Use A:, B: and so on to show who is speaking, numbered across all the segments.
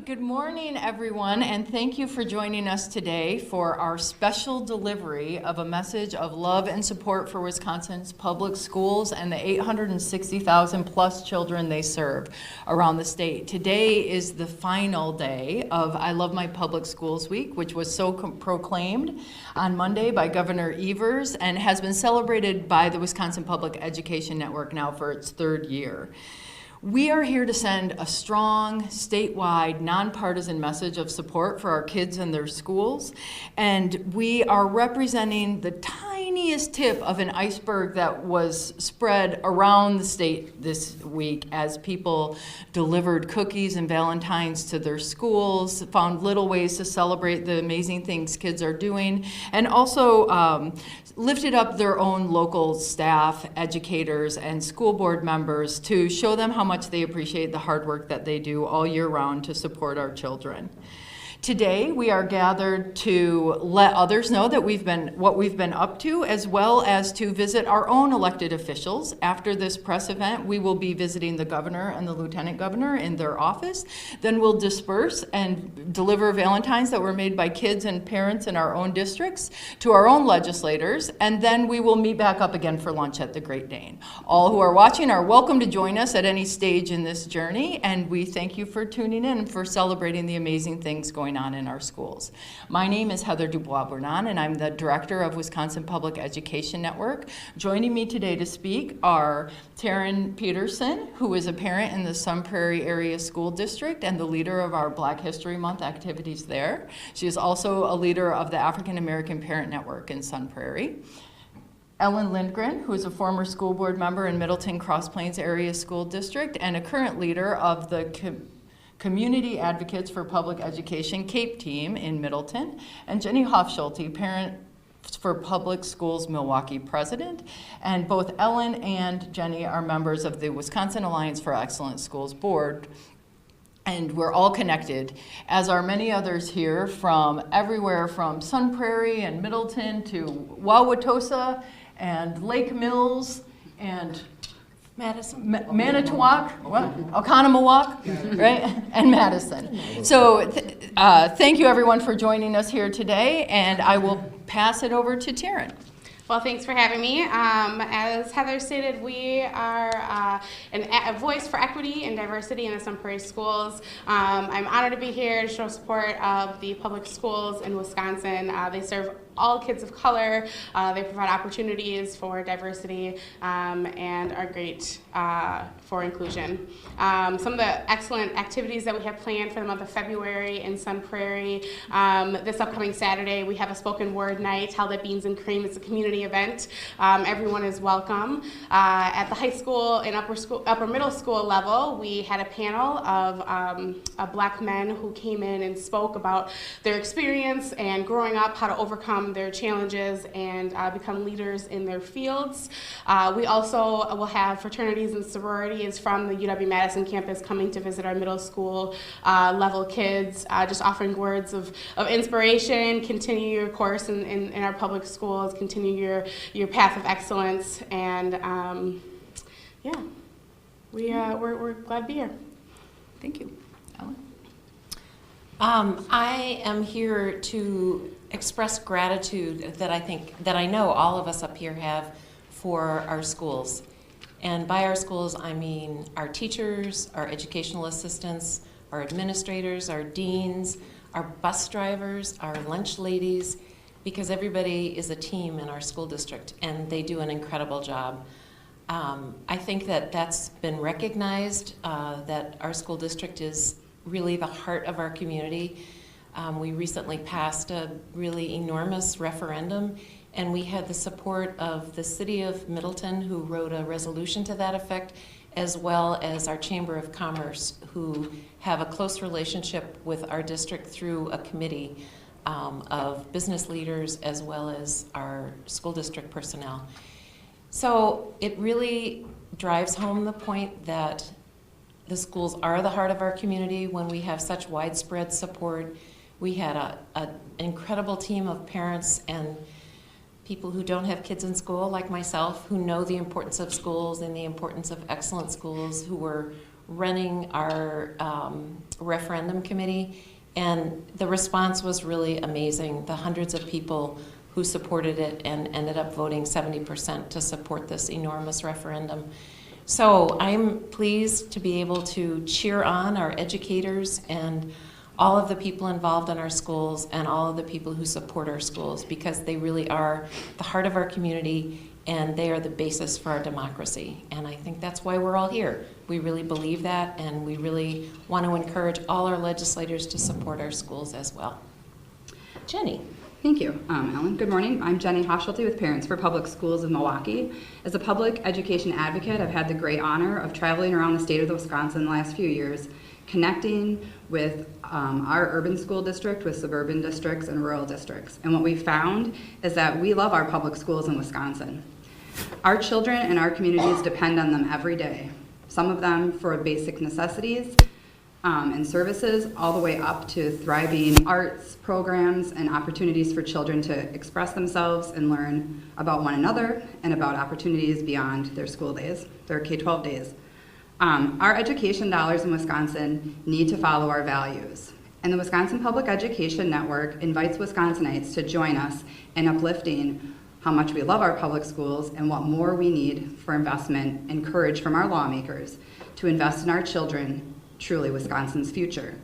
A: Good morning, everyone, and thank you for joining us today for our special delivery of a message of love and support for Wisconsin's public schools and the 860,000 plus children they serve around the state. Today is the final day of I Love My Public Schools Week, which was so proclaimed on Monday by Governor Evers and has been celebrated by the Wisconsin Public Education Network now for its third year. We are here to send a strong, statewide, nonpartisan message of support for our kids and their schools. And we are representing the tiniest tip of an iceberg that was spread around the state this week as people delivered cookies and Valentines to their schools, found little ways to celebrate the amazing things kids are doing, and also lifted up their own local staff, educators, and school board members to show them how much they appreciate the hard work that they do all year round to support our children. Today, we are gathered to let others know that what we've been up to, as well as to visit our own elected officials. After this press event, we will be visiting the governor and the lieutenant governor in their office. Then we'll disperse and deliver Valentines that were made by kids and parents in our own districts to our own legislators, and then we will meet back up again for lunch at the Great Dane. All who are watching are welcome to join us at any stage in this journey, and we thank you for tuning in and for celebrating the amazing things going on in our schools. My name is Heather Dubois-Bourbon, and I'm the director of Wisconsin Public Education Network. Joining me today to speak are Taryn Peterson, who is a parent in the Sun Prairie Area School District and the leader of our Black History Month activities there. She is also a leader of the African American Parent Network in Sun Prairie. Ellen Lindgren, who is a former school board member in Middleton Cross Plains Area School District and a current leader of the Community Advocates for Public Education CAPE team in Middleton, and Jenny Hofschulte, Parent for Public Schools Milwaukee president. And both Ellen and Jenny are members of the Wisconsin Alliance for Excellent Schools board. And we're all connected, as are many others here from everywhere from Sun Prairie and Middleton to Wauwatosa and Lake Mills and Madison, Manitowoc, Oconomowoc, right, and Madison. So thank you everyone for joining us here today, and I will pass it over to Taryn.
B: Well, thanks for having me. As Heather stated, we are a voice for equity and diversity in the Sun Prairie schools. I'm honored to be here to show support of the public schools in Wisconsin. They serve all kids of color. They provide opportunities for diversity and are great for inclusion. Some of the excellent activities that we have planned for the month of February in Sun Prairie. This upcoming Saturday, we have a spoken word night held at Beans and Cream. It's a community event. Everyone is welcome. At the high school and upper middle school level, we had a panel of Black men who came in and spoke about their experience and growing up, how to overcome their challenges and become leaders in their fields. We also will have fraternities and sororities from the UW-Madison campus coming to visit our middle school level kids, just offering words of inspiration. Continue your course in our public schools, continue your path of excellence, and yeah, we're glad to be here.
A: Thank you. Ellen?
C: I am here to express gratitude that I know all of us up here have for our schools. And by our schools, I mean our teachers, our educational assistants, our administrators, our deans, our bus drivers, our lunch ladies, because everybody is a team in our school district, and they do an incredible job. I think that that's been recognized, that our school district is really the heart of our community. We recently passed a really enormous referendum, and we had the support of the city of Middleton, who wrote a resolution to that effect, as well as our Chamber of Commerce, who have a close relationship with our district through a committee of business leaders as well as our school district personnel. So it really drives home the point that the schools are the heart of our community when we have such widespread support. We had an incredible team of parents and people who don't have kids in school, like myself, who know the importance of schools and the importance of excellent schools, who were running our referendum committee, and the response was really amazing. The hundreds of people who supported it and ended up voting 70% to support this enormous referendum. So I'm pleased to be able to cheer on our educators and all of the people involved in our schools and all of the people who support our schools, because they really are the heart of our community and they are the basis for our democracy. And I think that's why we're all here. We really believe that, and we really want to encourage all our legislators to support our schools as well. Jenny.
D: Thank you, Ellen. Good morning. I'm Jenny Hoschulte with Parents for Public Schools of Milwaukee. As a public education advocate, I've had the great honor of traveling around the state of Wisconsin the last few years, connecting with our urban school district with suburban districts and rural districts. And what we found is that we love our public schools in Wisconsin. Our children and our communities depend on them every day, some of them for basic necessities and services, all the way up to thriving arts programs and opportunities for children to express themselves and learn about one another and about opportunities beyond their school days, their K-12 days. Our education dollars in Wisconsin need to follow our values. And the Wisconsin Public Education Network invites Wisconsinites to join us in uplifting how much we love our public schools and what more we need for investment and courage from our lawmakers to invest in our children, truly Wisconsin's future.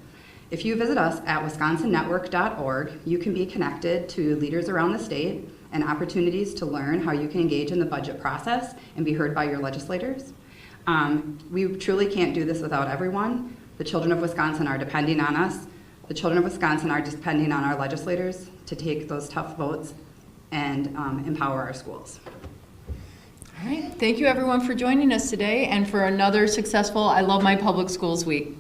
D: If you visit us at wisconsonnetwork.org, you can be connected to leaders around the state and opportunities to learn how you can engage in the budget process and be heard by your legislators. We truly can't do this without everyone. The children of Wisconsin are depending on us. The children of Wisconsin are depending on our legislators to take those tough votes and empower our schools.
A: All right, thank you everyone for joining us today and for another successful I Love My Public Schools week.